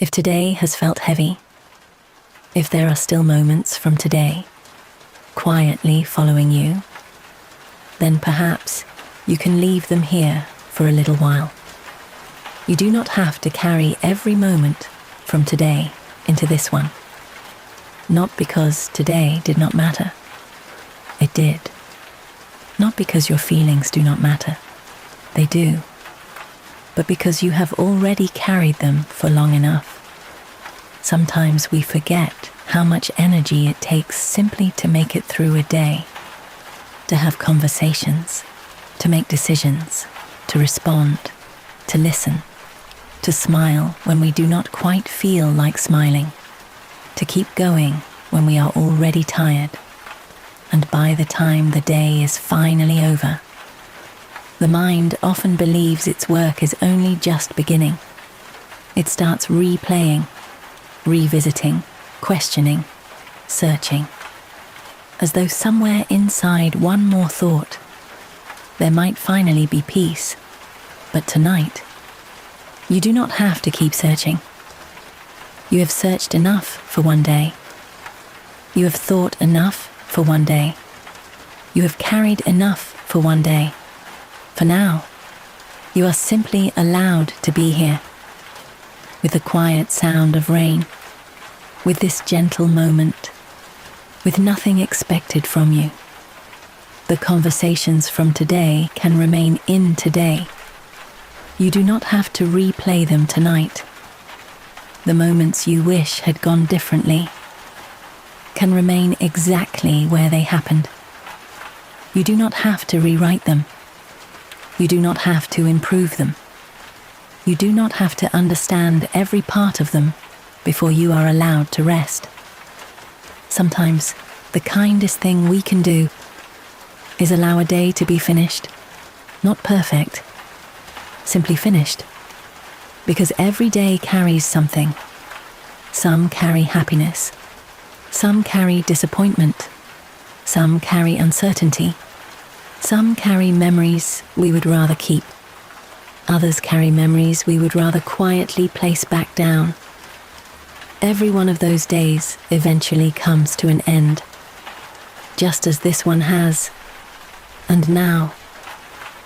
If today has felt heavy, if there are still moments from today quietly following you, then perhaps you can leave them here for a little while. You do not have to carry every moment from today into this one. Not because today did not matter. It did. Not because your feelings do not matter. They do. But because you have already carried them for long enough. Sometimes we forget how much energy it takes simply to make it through a day, to have conversations, to make decisions, to respond, to listen, to smile when we do not quite feel like smiling, to keep going when we are already tired, and by the time the day is finally over, the mind often believes its work is only just beginning. It starts replaying, revisiting, questioning, searching, as though somewhere inside one more thought, there might finally be peace. But tonight, you do not have to keep searching. You have searched enough for one day. You have thought enough for one day. You have carried enough for one day. For now, you are simply allowed to be here, with the quiet sound of rain, with this gentle moment, with nothing expected from you. The conversations from today can remain in today. You do not have to replay them tonight. The moments you wish had gone differently can remain exactly where they happened. You do not have to rewrite them. You do not have to improve them. You do not have to understand every part of them before you are allowed to rest. Sometimes the kindest thing we can do is allow a day to be finished, not perfect, simply finished. Because every day carries something. Some carry happiness. Some carry disappointment. Some carry uncertainty. Some carry memories we would rather keep. Others carry memories we would rather quietly place back down. Every one of those days eventually comes to an end, just as this one has. And now,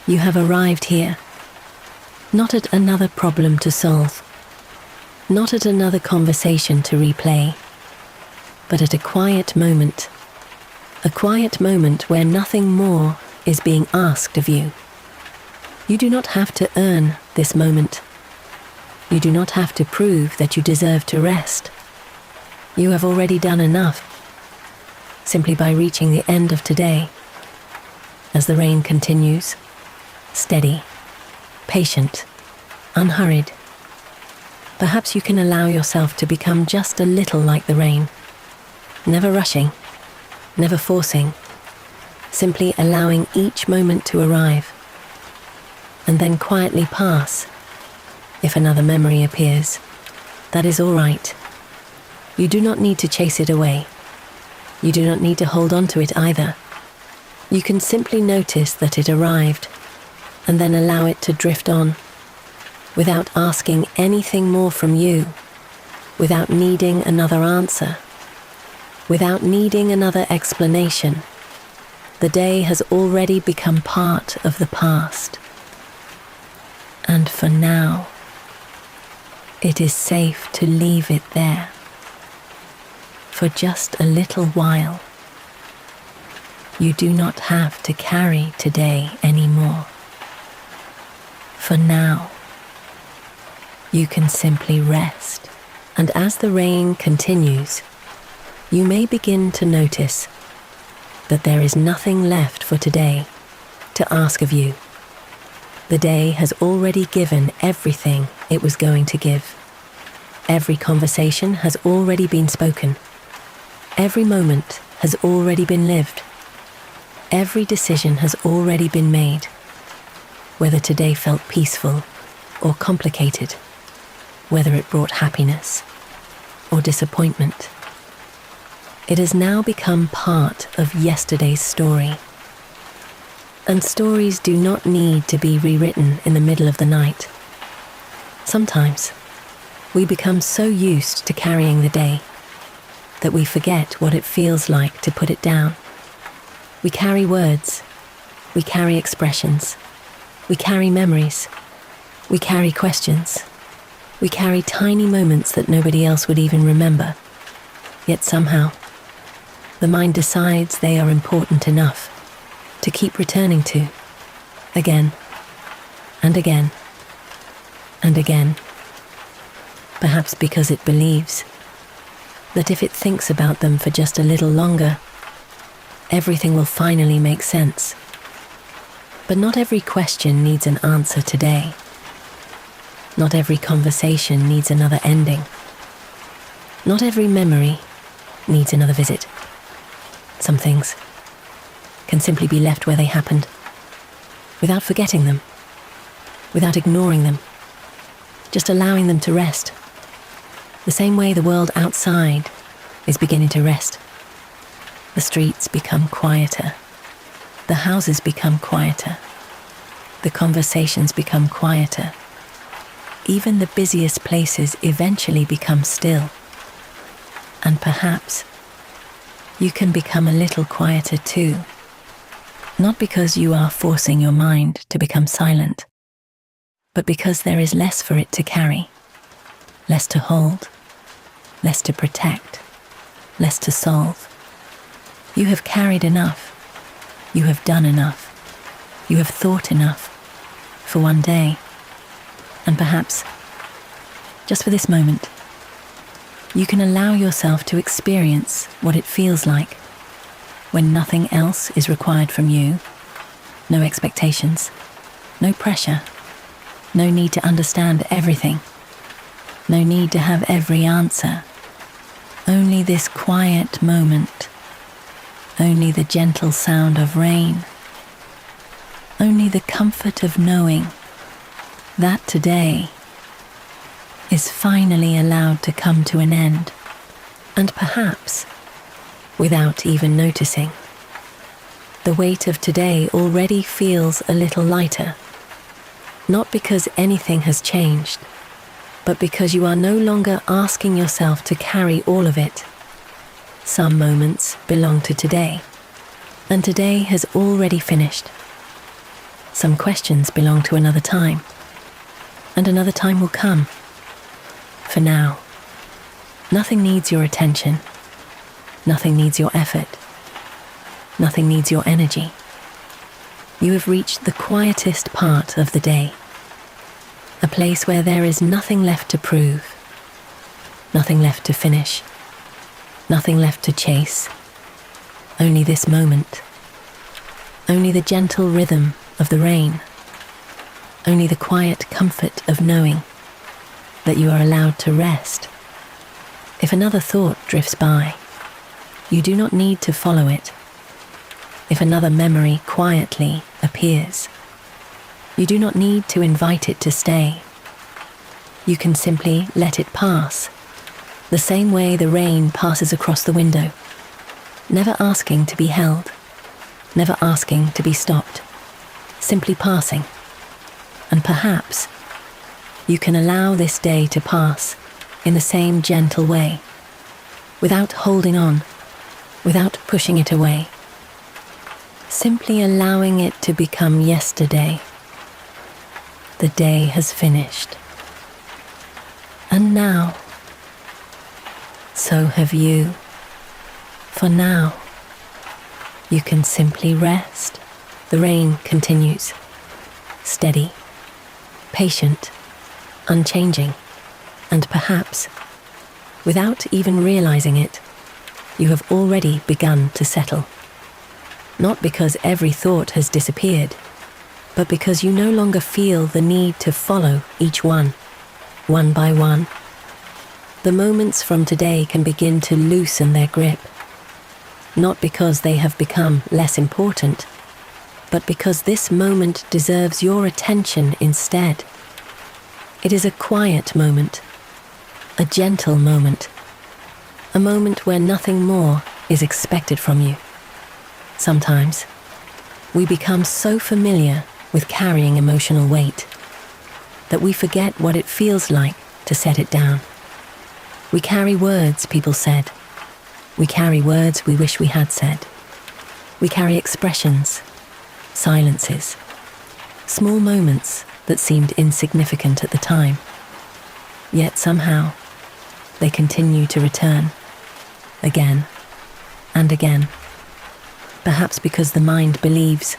you have arrived here, not at another problem to solve, not at another conversation to replay, but at a quiet moment where nothing more is being asked of you. You do not have to earn this moment. You do not have to prove that you deserve to rest. You have already done enough, simply by reaching the end of today. As the rain continues, steady, patient, unhurried, perhaps you can allow yourself to become just a little like the rain, never rushing, never forcing, simply allowing each moment to arrive, and then quietly pass. If another memory appears, that is all right. You do not need to chase it away. You do not need to hold on to it either. You can simply notice that it arrived, and then allow it to drift on, without asking anything more from you, without needing another answer, without needing another explanation. The day has already become part of the past. And for now, it is safe to leave it there for just a little while. You do not have to carry today anymore. For now, you can simply rest. And as the rain continues, you may begin to notice that there is nothing left for today to ask of you. The day has already given everything it was going to give. Every conversation has already been spoken. Every moment has already been lived. Every decision has already been made. Whether today felt peaceful or complicated, whether it brought happiness or disappointment, it has now become part of yesterday's story. And stories do not need to be rewritten in the middle of the night. Sometimes We become so used to carrying the day that we forget what it feels like to put it down. We carry words, we carry expressions, we carry memories, we carry questions, we carry tiny moments that nobody else would even remember. Yet somehow, the mind decides they are important enough to keep returning to, again and again and again. Perhaps because it believes that if it thinks about them for just a little longer, everything will finally make sense. But not every question needs an answer today. Not every conversation needs another ending. Not every memory needs another visit. Some things can simply be left where they happened, without forgetting them, without ignoring them, just allowing them to rest. The same way the world outside is beginning to rest. The streets become quieter. The houses become quieter. The conversations become quieter. Even the busiest places eventually become still. And perhaps you can become a little quieter too. Not because you are forcing your mind to become silent, but because there is less for it to carry, less to hold, less to protect, less to solve. You have carried enough. You have done enough. You have thought enough for one day. And perhaps, just for this moment, you can allow yourself to experience what it feels like when nothing else is required from you. No expectations, no pressure, no need to understand everything, no need to have every answer. Only this quiet moment, only the gentle sound of rain, only the comfort of knowing that today is finally allowed to come to an end, and perhaps without even noticing. The weight of today already feels a little lighter, not because anything has changed, but because you are no longer asking yourself to carry all of it. Some moments belong to today, and today has already finished. Some questions belong to another time, and another time will come. For now, nothing needs your attention, nothing needs your effort, nothing needs your energy. You have reached the quietest part of the day, a place where there is nothing left to prove, nothing left to finish, nothing left to chase, only this moment, only the gentle rhythm of the rain, only the quiet comfort of knowing that you are allowed to rest. If another thought drifts by, you do not need to follow it. If another memory quietly appears, you do not need to invite it to stay. You can simply let it pass, the same way the rain passes across the window, never asking to be held, never asking to be stopped, simply passing. And perhaps you can allow this day to pass in the same gentle way, without holding on, without pushing it away, simply allowing it to become yesterday. The day has finished. And now, so have you. For now, you can simply rest. The rain continues, steady, patient, unchanging, and perhaps, without even realizing it, you have already begun to settle. Not because every thought has disappeared, but because you no longer feel the need to follow each one by one. The moments from today can begin to loosen their grip, not because they have become less important, but because this moment deserves your attention instead. It is a quiet moment, a gentle moment, a moment where nothing more is expected from you. Sometimes, we become so familiar with carrying emotional weight that we forget what it feels like to set it down. We carry words people said. We carry words we wish we had said. We carry expressions, silences, small moments that seemed insignificant at the time. Yet somehow, they continue to return, again and again. Perhaps because the mind believes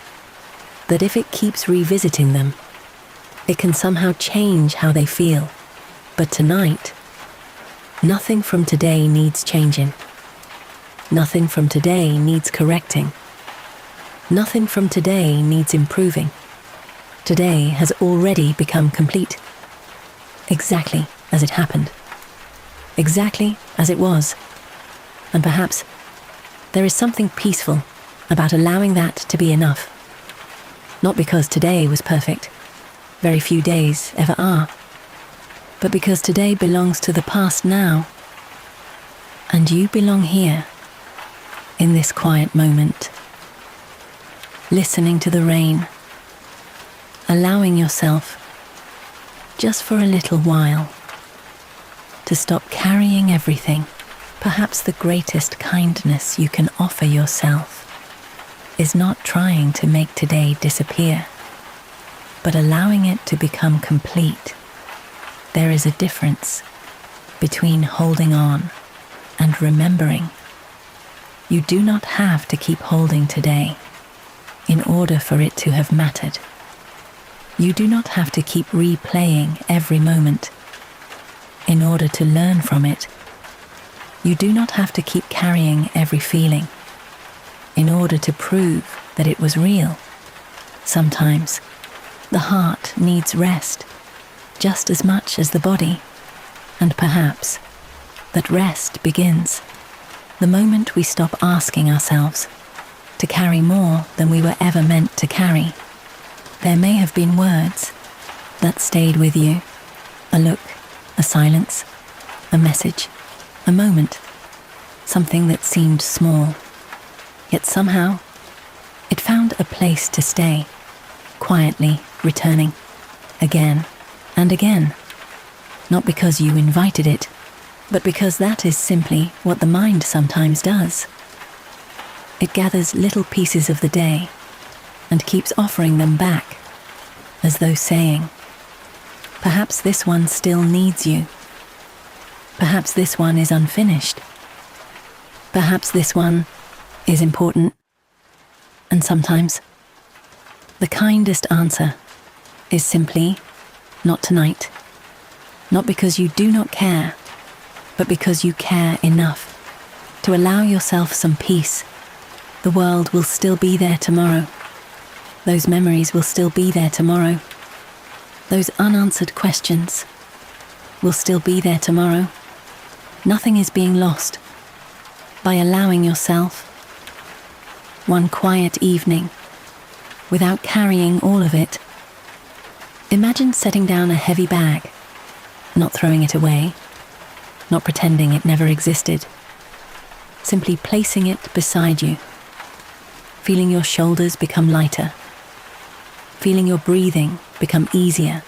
that if it keeps revisiting them, it can somehow change how they feel. But tonight, nothing from today needs changing. Nothing from today needs correcting. Nothing from today needs improving. Today has already become complete, exactly as it happened, exactly as it was. And perhaps there is something peaceful about allowing that to be enough. Not because today was perfect, very few days ever are, but because today belongs to the past now, and you belong here, in this quiet moment, listening to the rain, allowing yourself, just for a little while, to stop carrying everything. Perhaps the greatest kindness you can offer yourself is not trying to make today disappear, but allowing it to become complete. There is a difference between holding on and remembering. You do not have to keep holding today in order for it to have mattered. You do not have to keep replaying every moment in order to learn from it. You do not have to keep carrying every feeling in order to prove that it was real. Sometimes the heart needs rest just as much as the body, and perhaps that rest begins the moment we stop asking ourselves to carry more than we were ever meant to carry. There may have been words that stayed with you, a look, a silence, a message, a moment, something that seemed small, yet somehow it found a place to stay, quietly returning, again and again, not because you invited it, but because that is simply what the mind sometimes does. It gathers little pieces of the day and keeps offering them back, as though saying, perhaps this one still needs you. Perhaps this one is unfinished. Perhaps this one is important. And sometimes the kindest answer is simply, not tonight. Not because you do not care, but because you care enough to allow yourself some peace. The world will still be there tomorrow. Those memories will still be there tomorrow. Those unanswered questions will still be there tomorrow. Nothing is being lost by allowing yourself one quiet evening without carrying all of it. Imagine setting down a heavy bag, not throwing it away, not pretending it never existed, simply placing it beside you, feeling your shoulders become lighter, feeling your breathing become easier,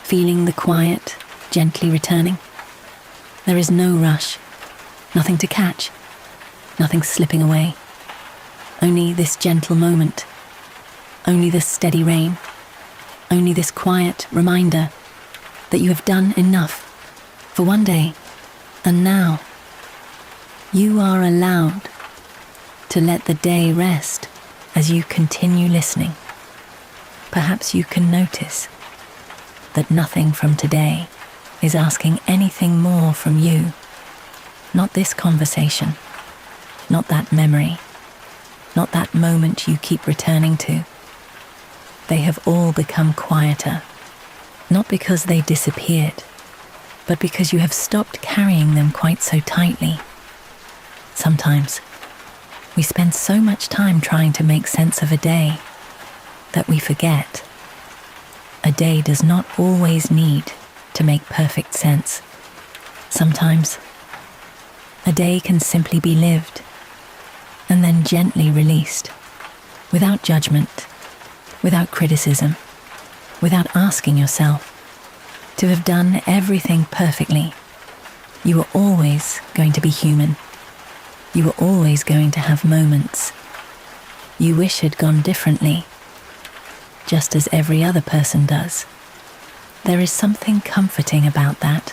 feeling the quiet gently returning. There is no rush, nothing to catch, nothing slipping away, only this gentle moment, only this steady rain, only this quiet reminder that you have done enough for one day, and now you are allowed to let the day rest as you continue listening. Perhaps you can notice that nothing from today is asking anything more from you. Not this conversation, not that memory, not that moment you keep returning to. They have all become quieter, not because they disappeared, but because you have stopped carrying them quite so tightly. Sometimes we spend so much time trying to make sense of a day that we forget. A day does not always need to make perfect sense. Sometimes a day can simply be lived and then gently released, without judgment, without criticism, without asking yourself, to have done everything perfectly. You were always going to be human. You were always going to have moments you wish had gone differently, just as every other person does. There is something comforting about that.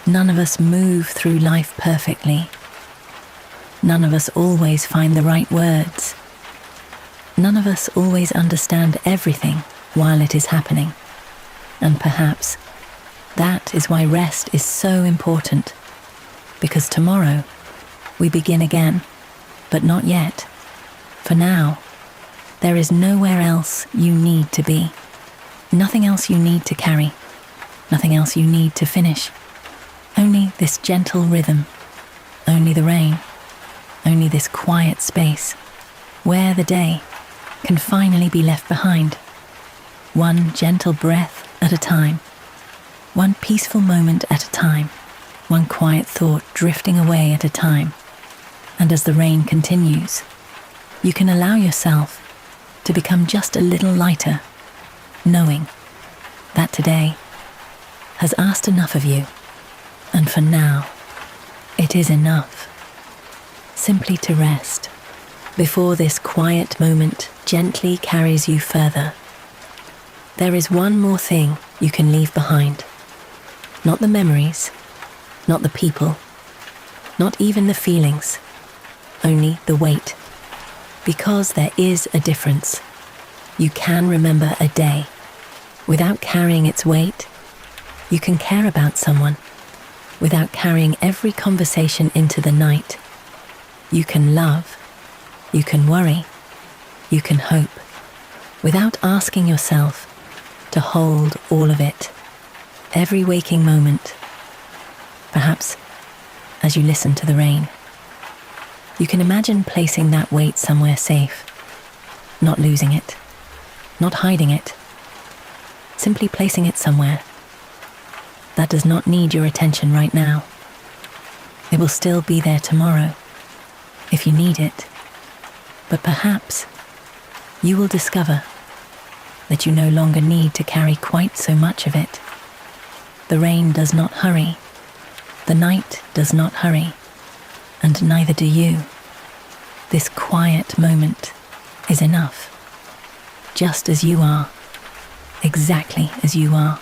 None of us move through life perfectly. None of us always find the right words. None of us always understand everything while it is happening. And perhaps that is why rest is so important, because tomorrow we begin again, but not yet. For now, there is nowhere else you need to be. Nothing else you need to carry. Nothing else you need to finish. Only this gentle rhythm. Only the rain. Only this quiet space where the day can finally be left behind. One gentle breath at a time. One peaceful moment at a time. One quiet thought drifting away at a time. And as the rain continues, you can allow yourself to become just a little lighter, knowing that today has asked enough of you, and for now, it is enough. Simply to rest before this quiet moment gently carries you further. There is one more thing you can leave behind. Not the memories, not the people, not even the feelings, only the weight. Because there is a difference. You can remember a day without carrying its weight. You can care about someone without carrying every conversation into the night. You can love, you can worry, you can hope, without asking yourself to hold all of it. Every waking moment, perhaps as you listen to the rain, you can imagine placing that weight somewhere safe, not losing it, not hiding it, simply placing it somewhere that does not need your attention right now. It will still be there tomorrow if you need it, but perhaps you will discover that you no longer need to carry quite so much of it. The rain does not hurry, the night does not hurry, and neither do you. This quiet moment is enough, just as you are, exactly as you are,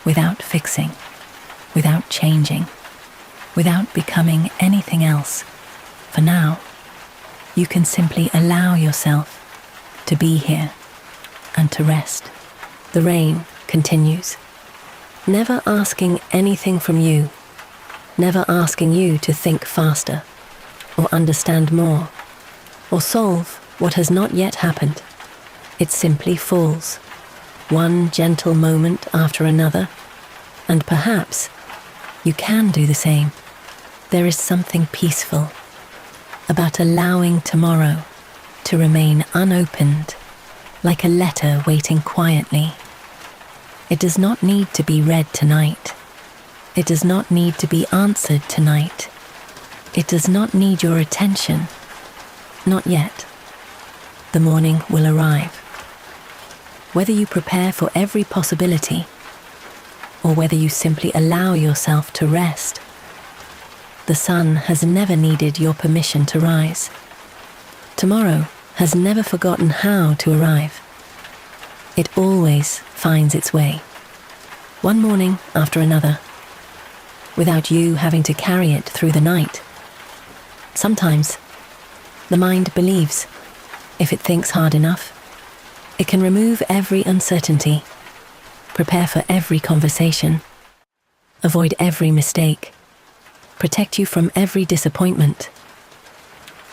without fixing, without changing, without becoming anything else. For now, you can simply allow yourself to be here and to rest. The rain continues, never asking anything from you, never asking you to think faster, or understand more, or solve what has not yet happened. It simply falls, one gentle moment after another, and perhaps you can do the same. There is something peaceful about allowing tomorrow to remain unopened, like a letter waiting quietly. It does not need to be read tonight. It does not need to be answered tonight. It does not need your attention. Not yet. The morning will arrive. Whether you prepare for every possibility, or whether you simply allow yourself to rest, the sun has never needed your permission to rise. Tomorrow has never forgotten how to arrive. It always finds its way, one morning after another, without you having to carry it through the night. Sometimes, the mind believes, if it thinks hard enough, it can remove every uncertainty, prepare for every conversation, avoid every mistake, protect you from every disappointment.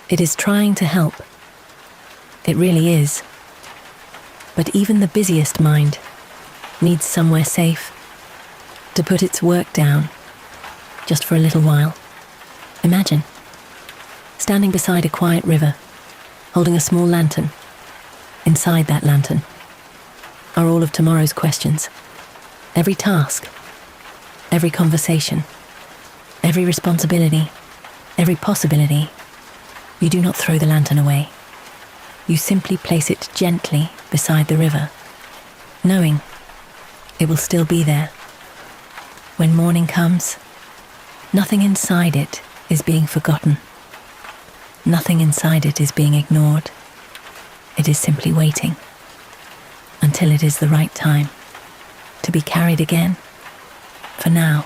It is trying to help. It really is. But even the busiest mind needs somewhere safe to put its work down, just for a little while. Imagine standing beside a quiet river, holding a small lantern. Inside that lantern are all of tomorrow's questions, every task, every conversation, every responsibility, every possibility. You do not throw the lantern away. You simply place it gently beside the river, knowing It will still be there. When morning comes, nothing inside it is being forgotten. Nothing inside it is being ignored. It is simply waiting until it is the right time to be carried again. For now,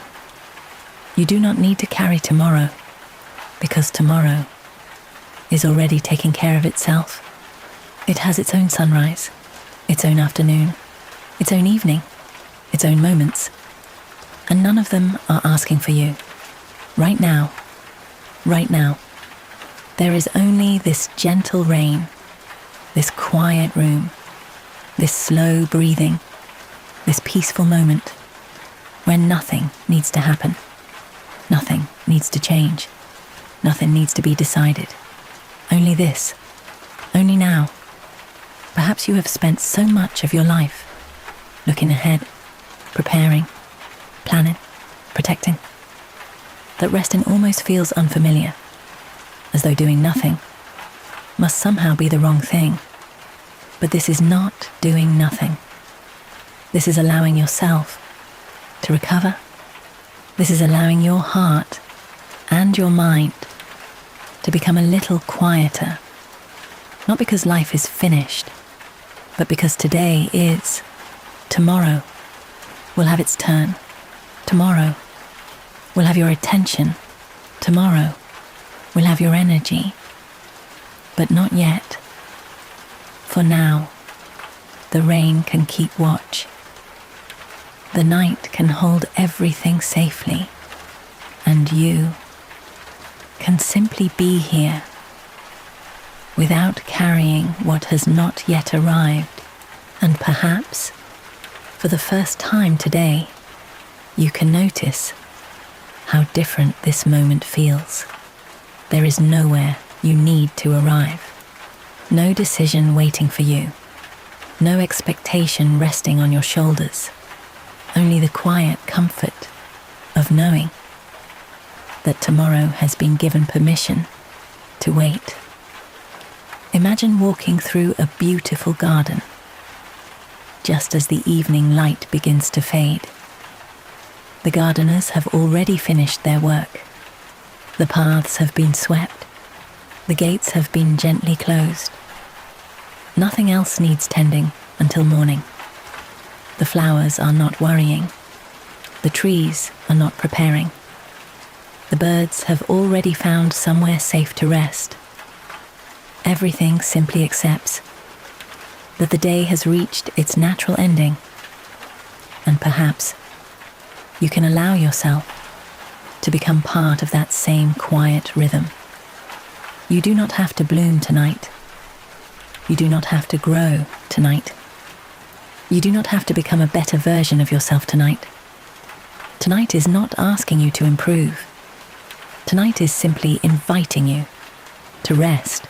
you do not need to carry tomorrow, because tomorrow is already taking care of itself. It has its own sunrise, its own afternoon, its own evening, its own moments, and none of them are asking for you. Right now, there is only this gentle rain, this quiet room, this slow breathing, this peaceful moment where nothing needs to happen, nothing needs to change, nothing needs to be decided. Only this, only now. Perhaps you have spent so much of your life looking ahead, preparing, planning, protecting, that resting almost feels unfamiliar, as though doing nothing must somehow be the wrong thing. But this is not doing nothing. This is allowing yourself to recover. This is allowing your heart and your mind to become a little quieter, not because life is finished, but because today is. Tomorrow will have its turn. Tomorrow will have your attention. Tomorrow will have your energy. But not yet. For now, the rain can keep watch. The night can hold everything safely, and you can simply be here without carrying what has not yet arrived. And perhaps, for the first time today, you can notice how different this moment feels. There is nowhere you need to arrive. No decision waiting for you. No expectation resting on your shoulders. Only the quiet comfort of knowing that tomorrow has been given permission to wait. Imagine walking through a beautiful garden, just as the evening light begins to fade. The gardeners have already finished their work. The paths have been swept. The gates have been gently closed. Nothing else needs tending until morning. The flowers are not worrying. The trees are not preparing. The birds have already found somewhere safe to rest. Everything simply accepts that the day has reached its natural ending, and perhaps you can allow yourself to become part of that same quiet rhythm. You do not have to bloom tonight. You do not have to grow tonight. You do not have to become a better version of yourself tonight. Tonight is not asking you to improve. Tonight is simply inviting you to rest.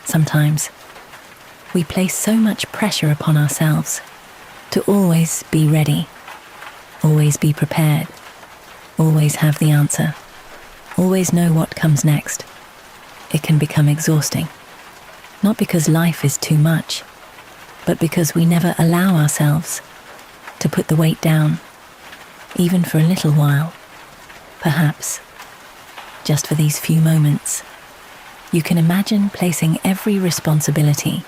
Sometimes we place so much pressure upon ourselves to always be ready, always be prepared, always have the answer, always know what comes next. It can become exhausting, not because life is too much, but because we never allow ourselves to put the weight down, even for a little while. Perhaps, just for these few moments, you can imagine placing every responsibility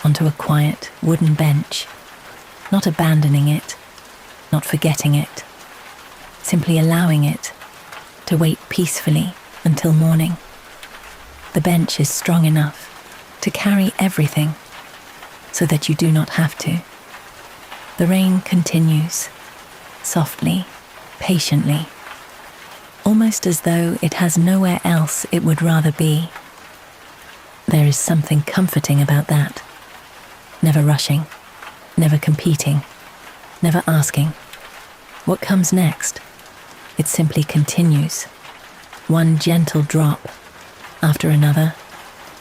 onto a quiet wooden bench, not abandoning it, not forgetting it, simply allowing it to wait peacefully until morning. The bench is strong enough to carry everything so that you do not have to. The rain continues, softly, patiently, almost as though it has nowhere else it would rather be. There is something comforting about that. Never rushing, never competing, never asking, what comes next? It simply continues, one gentle drop after another,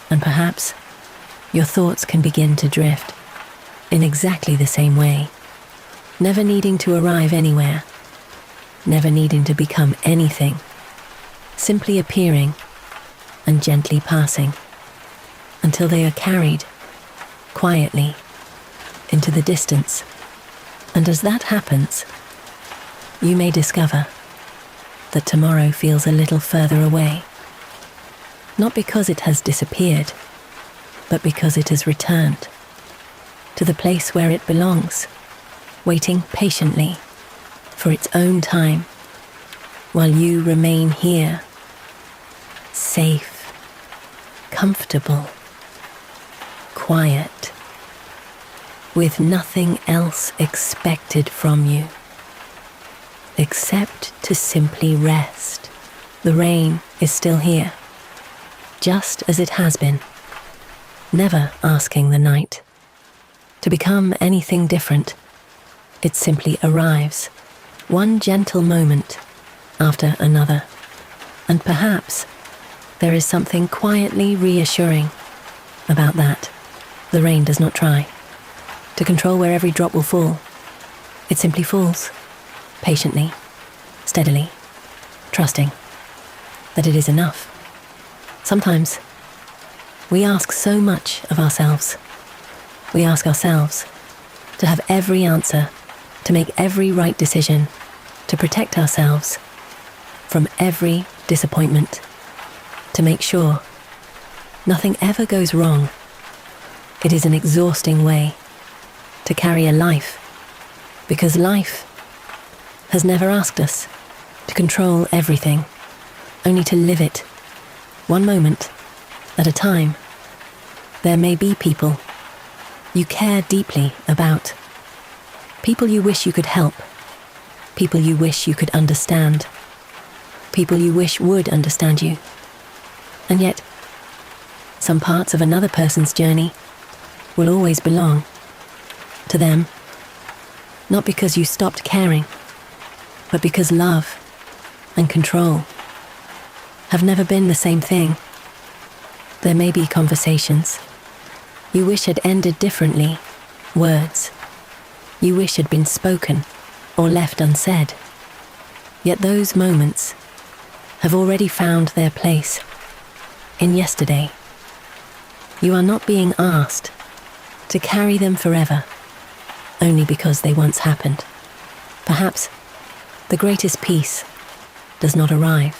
and perhaps your thoughts can begin to drift in exactly the same way, never needing to arrive anywhere, never needing to become anything, simply appearing and gently passing until they are carried quietly into the distance, And as that happens, you may discover that tomorrow feels a little further away. Not because it has disappeared, but because it has returned to the place where it belongs, waiting patiently for its own time, while you remain here, safe, comfortable, quiet, with nothing else expected from you, except to simply rest. The rain is still here, just as it has been, never asking the night to become anything different. It simply arrives, one gentle moment after another, and perhaps there is something quietly reassuring about that. The rain does not try to control where every drop will fall. It simply falls, patiently, steadily, trusting that it is enough. Sometimes we ask so much of ourselves. We ask ourselves to have every answer, to make every right decision, to protect ourselves from every disappointment, to make sure nothing ever goes wrong. It is an exhausting way to carry a life, because life has never asked us to control everything, only to live it, one moment at a time. There may be people you care deeply about, people you wish you could help, people you wish you could understand, people you wish would understand you. And yet, some parts of another person's journey will always belong to them, not because you stopped caring, but because love and control have never been the same thing. There may be conversations you wish had ended differently, words you wish had been spoken or left unsaid. Yet those moments have already found their place in yesterday. You are not being asked to carry them forever, only because they once happened. Perhaps the greatest peace does not arrive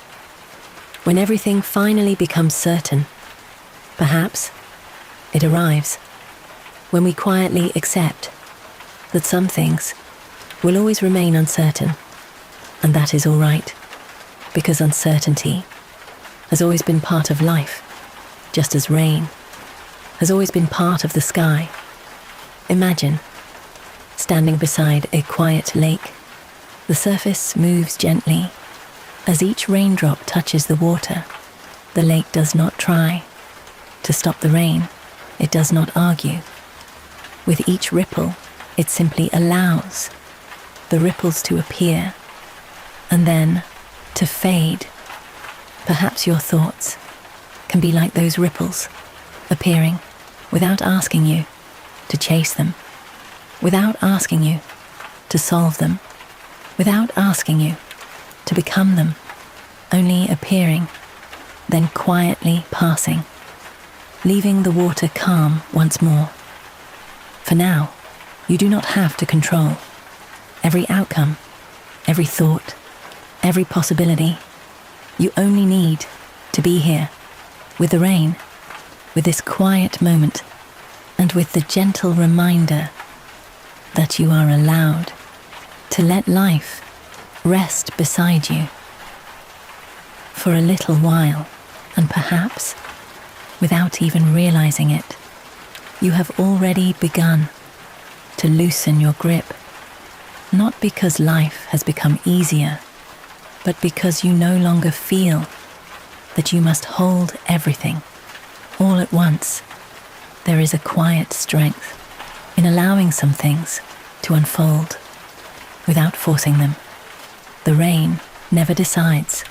when everything finally becomes certain. Perhaps it arrives when we quietly accept that some things will always remain uncertain, and that is all right, because uncertainty has always been part of life, just as rain has always been part of the sky. Imagine standing beside a quiet lake. The surface moves gently as each raindrop touches the water. The lake does not try to stop the rain. It does not argue. With each ripple, it simply allows the ripples to appear and then to fade. Perhaps your thoughts can be like those ripples, appearing without asking you to chase them, without asking you to solve them, without asking you to become them, only appearing, then quietly passing, leaving the water calm once more. For now, you do not have to control every outcome, every thought, every possibility. You only need to be here, with the rain, with this quiet moment, and with the gentle reminder that you are allowed to let life rest beside you for a little while, and perhaps, without even realizing it, you have already begun to loosen your grip, not because life has become easier, but because you no longer feel that you must hold everything all at once. There is a quiet strength in allowing some things to unfold without forcing them. The rain never decides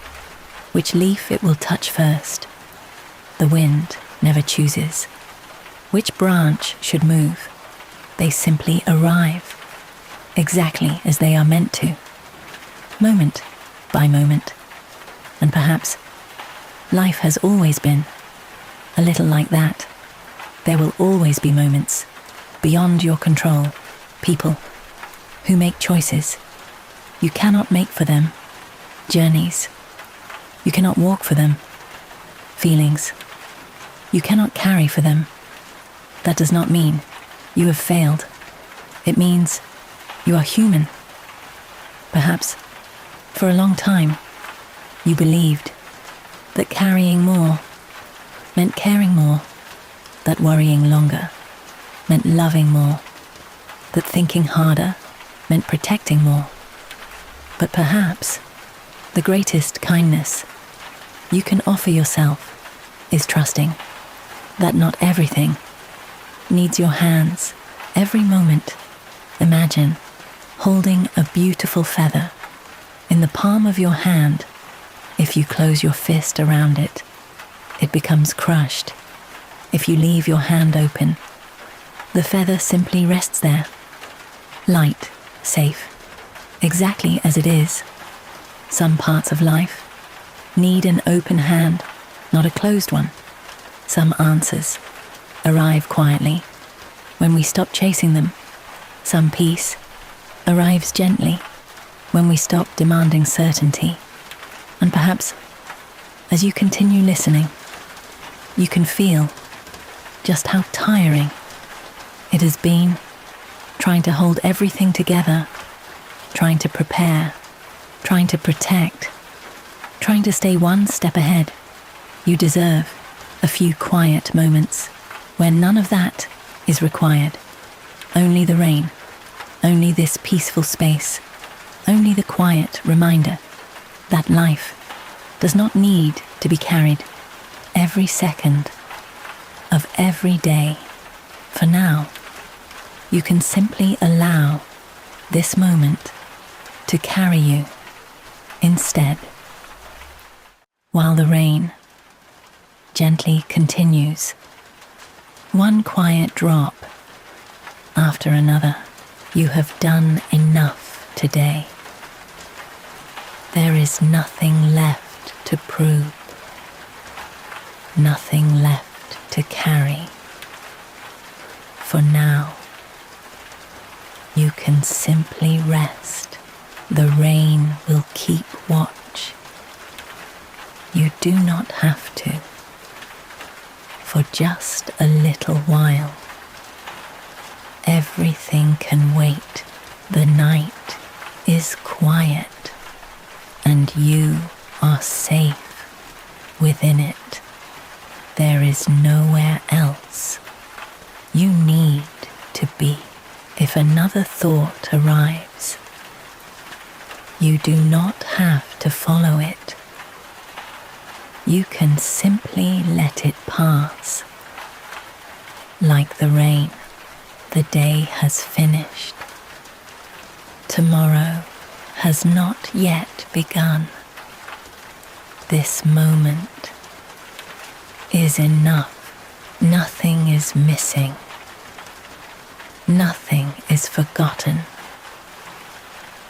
which leaf it will touch first. The wind never chooses which branch should move. They simply arrive exactly as they are meant to, moment by moment. And perhaps life has always been a little like that. There will always be moments beyond your control, people, who make choices you cannot make for them, journeys you cannot walk for them, feelings you cannot carry for them. That does not mean you have failed. It means you are human. Perhaps for a long time you believed that carrying more meant caring more, that worrying longer meant loving more, that thinking harder meant protecting more. But perhaps the greatest kindness you can offer yourself is trusting that not everything needs your hands every moment. Imagine holding a beautiful feather in the palm of your hand. If you close your fist around it, it becomes crushed. If you leave your hand open, the feather simply rests there, light, safe, exactly as it is. Some parts of life need an open hand, not a closed one. Some answers arrive quietly when we stop chasing them. Some peace arrives gently when we stop demanding certainty. And perhaps as you continue listening, you can feel just how tiring it has been trying to hold everything together, trying to prepare, trying to protect, trying to stay one step ahead. You deserve a few quiet moments where none of that is required. Only the rain, only this peaceful space, only the quiet reminder that life does not need to be carried every second of every day. For now, you can simply allow this moment to carry you instead. While the rain gently continues, one quiet drop after another, you have done enough today. There is nothing left to prove, nothing left to carry. For now, you can simply rest. The rain will keep watch. You do not have to. For just a little while, everything can wait. The night is quiet, and you are safe within it. There is nowhere else you need to be. If another thought arrives, you do not have to follow it. You can simply let it pass. Like the rain, the day has finished. Tomorrow has not yet begun. This moment is enough. Nothing is missing. Nothing is forgotten.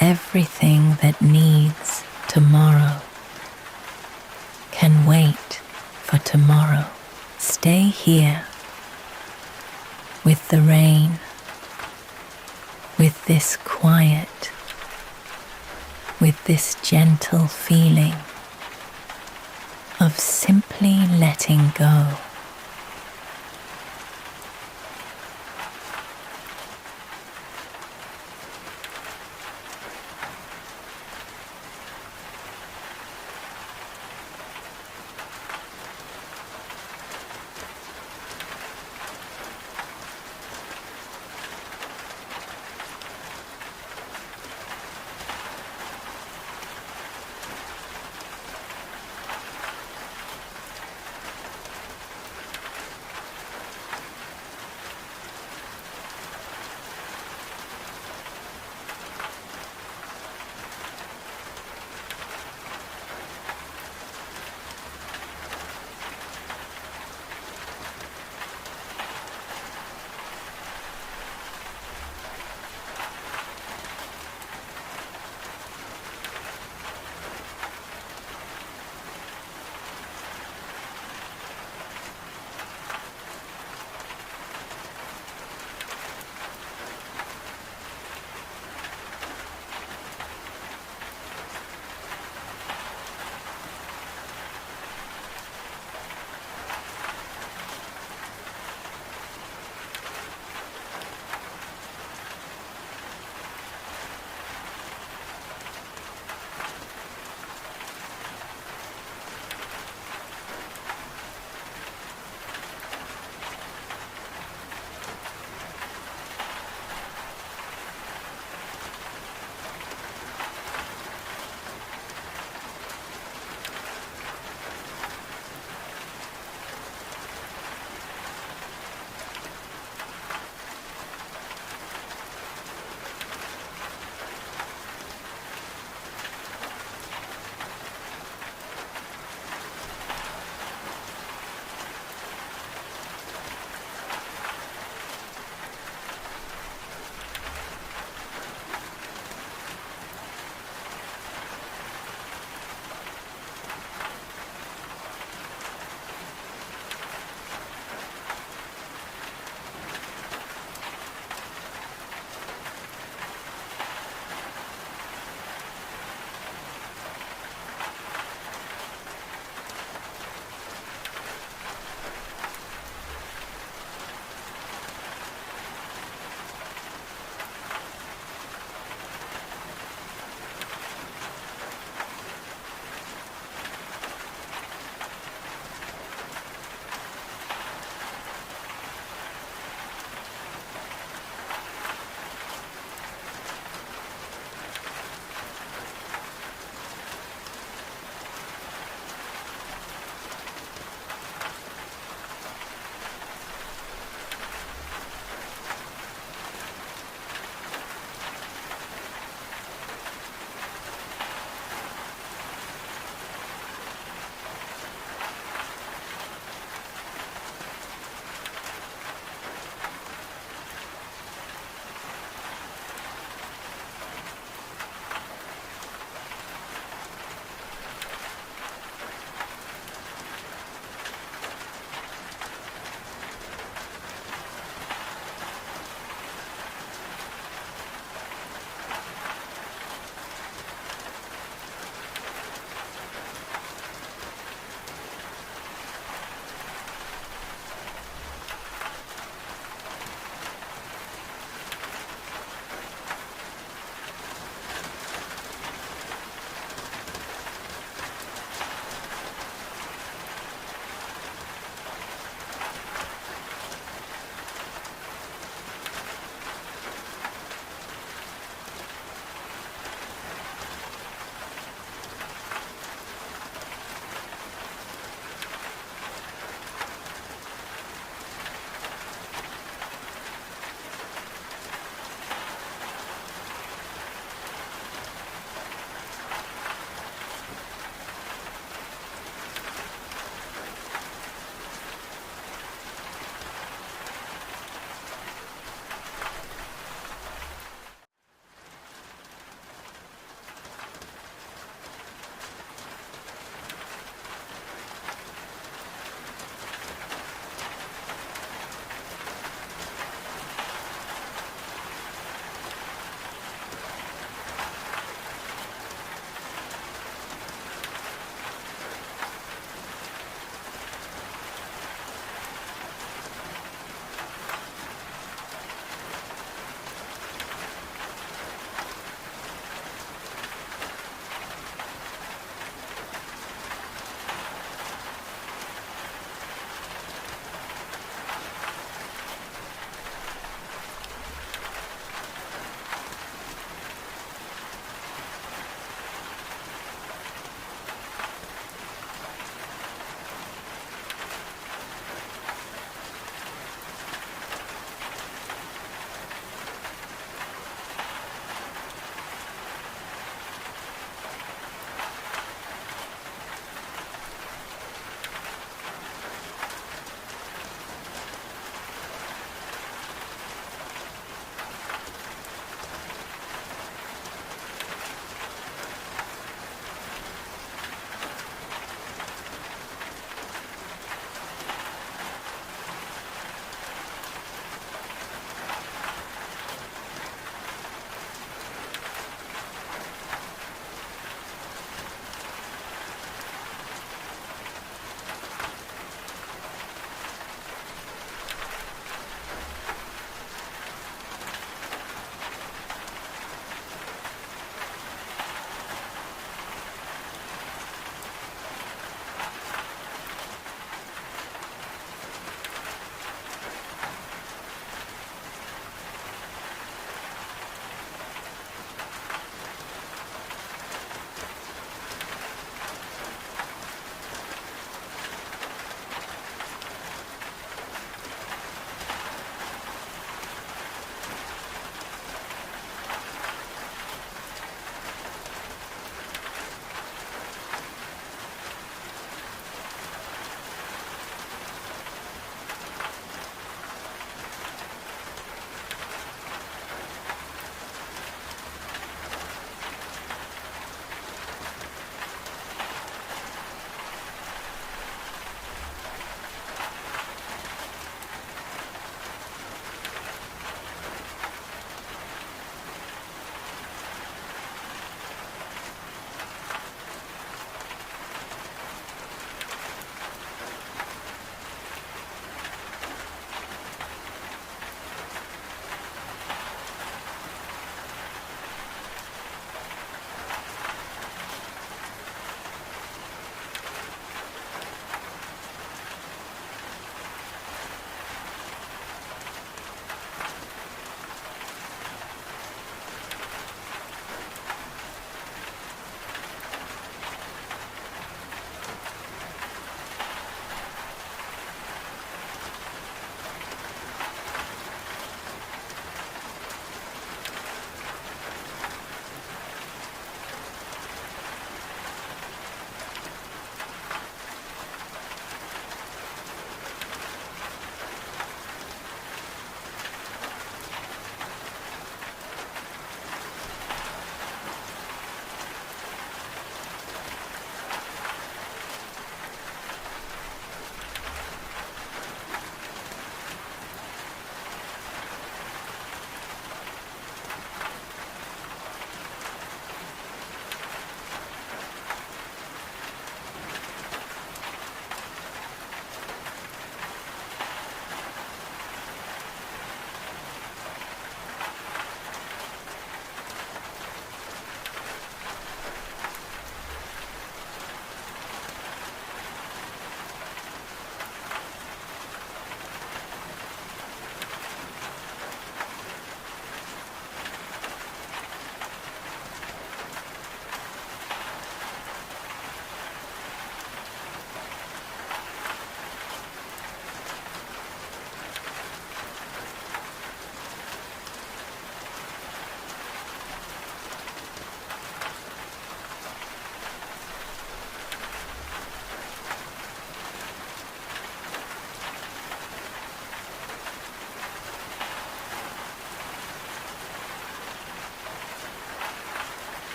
Everything that needs tomorrow can wait for tomorrow. Stay here with the rain, with this quiet, with this gentle feeling of simply letting go.